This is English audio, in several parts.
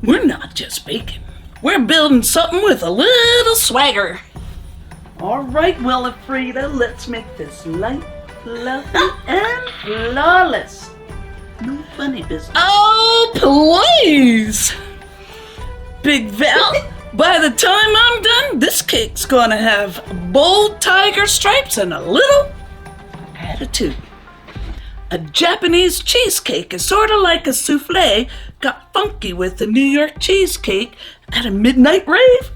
We're not just baking. We're building something with a little swagger. All right, Willifrida, let's make this light, fluffy, and flawless. No funny business. Oh, please! Big Val, by the time I'm done, this cake's gonna have bold tiger stripes and a little attitude. A Japanese cheesecake is sort of like a souffle got funky with the New York cheesecake at a midnight rave.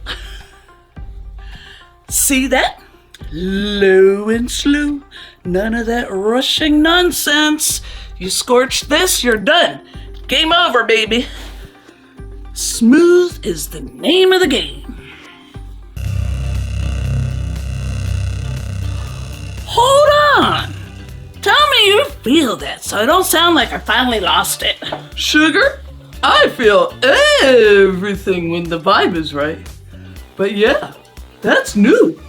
See that? Low and slow. None of that rushing nonsense. You scorch this, you're done. Game over, baby. Smooth is the name of the game. Hold on. Tell me you feel that so I don't sound like I finally lost it. Sugar? I feel everything when the vibe is right. But yeah, that's new.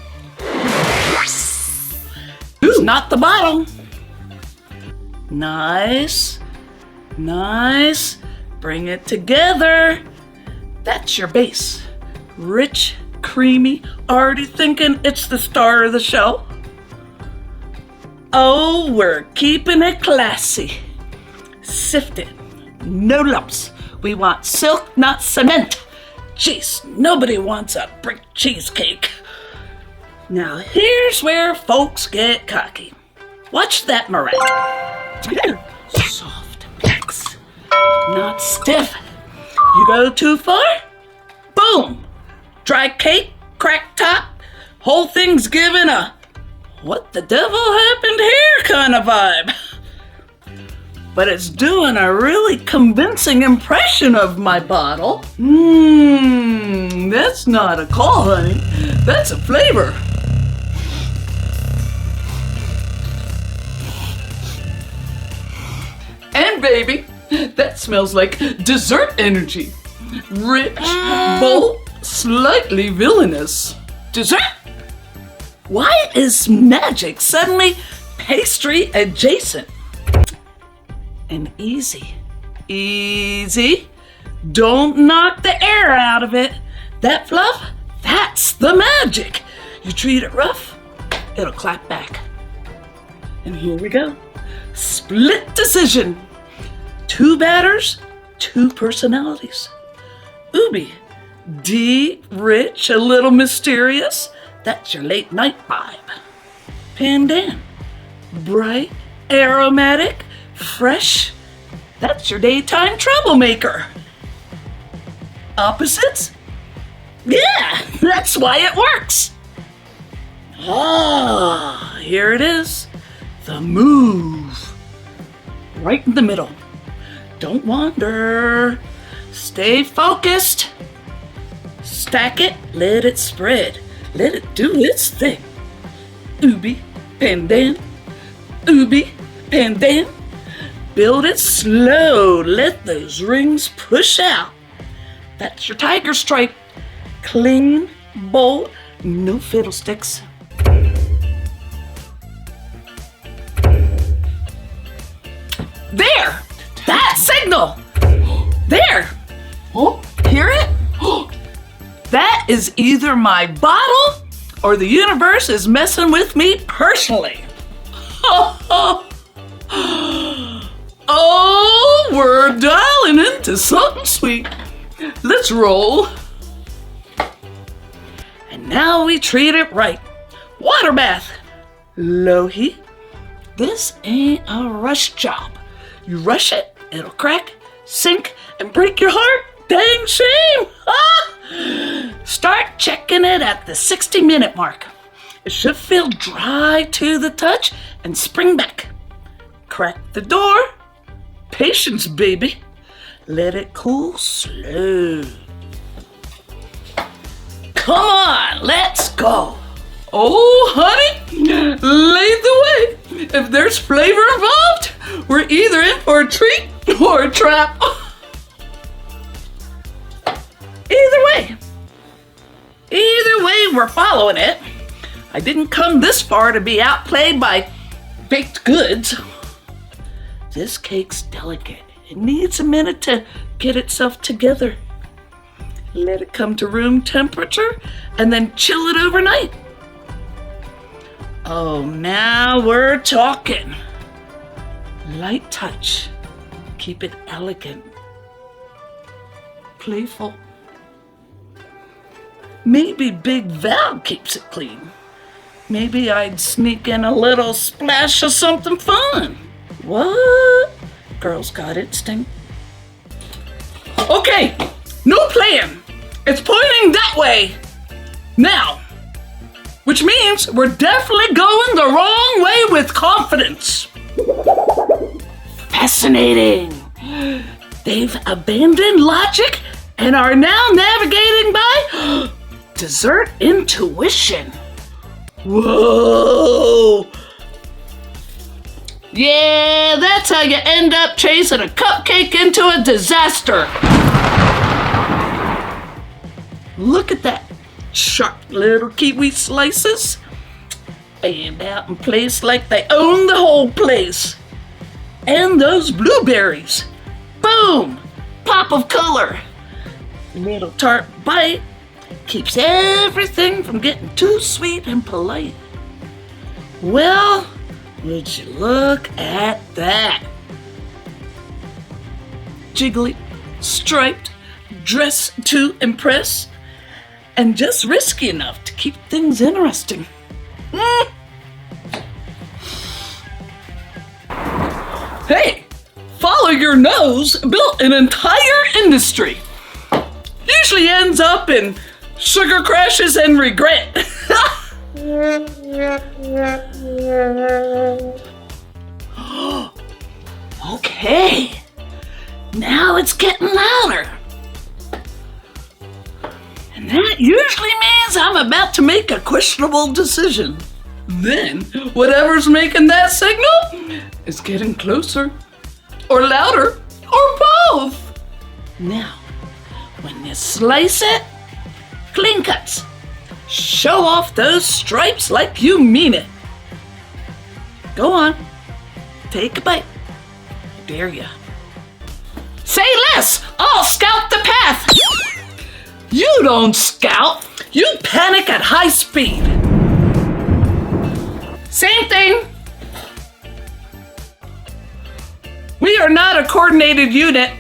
It's not the bottom. Nice. Nice. Bring it together. That's your base. Rich, creamy, already thinking it's the star of the show. Oh, we're keeping it classy. Sifted. No lumps. We want silk, not cement. Jeez, nobody wants a brick cheesecake. Now here's where folks get cocky. Watch that meringue. Soft mix. Not stiff. You go too far? Boom. Dry cake, crack top. Whole thing's given a what the devil happened here kind of vibe. But it's doing a really convincing impression of my bottle. That's not a call, honey. That's a flavor. And baby, that smells like dessert energy. Rich, bold, slightly villainous. Dessert? Why is magic suddenly pastry adjacent? And easy. Easy. Don't knock the air out of it. That fluff, that's the magic. You treat it rough, it'll clap back. And here we go. Split decision. 2 batters, 2 personalities. UBE, deep, rich, a little mysterious. That's your late night vibe. Pandan, bright, aromatic, fresh. That's your daytime troublemaker. Opposites? Yeah, that's why it works. Ah, here it is. The move. Right in the middle. Don't wander. Stay focused. Stack it, let it spread. Let it do its thing. UBE Pandan. UBE Pandan. Build it slow. Let those rings push out. That's your tiger stripe. Clean, bold, no fiddlesticks. There! That signal! There! Oh, Hear it? That is either my bottle or the universe is messing with me personally. Oh, we're dialing into something sweet. Let's roll. And now we treat it right. Water bath. Low heat. This ain't a rush job. You rush it, it'll crack, sink, and break your heart. Dang shame! Start checking it at the 60-minute mark. It should feel dry to the touch and spring back. Crack the door. Patience, baby. Let it cool slow. Come on, let's go. oh, honey, lead the way. If there's flavor involved, we're either in for a treat or a trap. Either way, we're following it. I didn't come this far to be outplayed by baked goods. This cake's delicate. It needs a minute to get itself together. Let it come to room temperature and then chill it overnight. Oh, now we're talking. Light touch. Keep it elegant. Playful. Maybe Big Val keeps it clean. Maybe I'd sneak in a little splash of something fun. What? Girl's got instinct. Okay, new plan. It's pointing that way. Now, which means we're definitely going the wrong way with confidence. Fascinating. They've abandoned logic and are now navigating by dessert intuition. Whoa. Yeah, that's how you end up chasing a cupcake into a disaster. Look at that. Sharp little kiwi slices. And out in place like they own the whole place. And those blueberries. Boom! Pop of color. Little tart bite. Keeps everything from getting too sweet and polite. Well, would you look at that? Jiggly, striped, dressed to impress, and just risky enough to keep things interesting. Hey, follow your nose built an entire industry. Usually ends up in sugar crashes and regret. Okay, now it's getting louder. And that usually means I'm about to make a questionable decision. Then, whatever's making that signal is getting closer, or louder, or both. Now, when you slice it, clean cuts. Show off those stripes like you mean it. Go on, take a bite. Dare ya. Say less, I'll scout the path. You don't scout, you panic at high speed. Same thing. We are not a coordinated unit.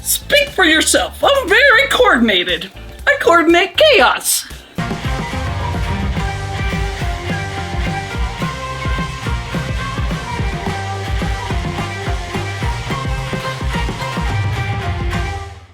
Speak for yourself, I'm very coordinated. I coordinate chaos.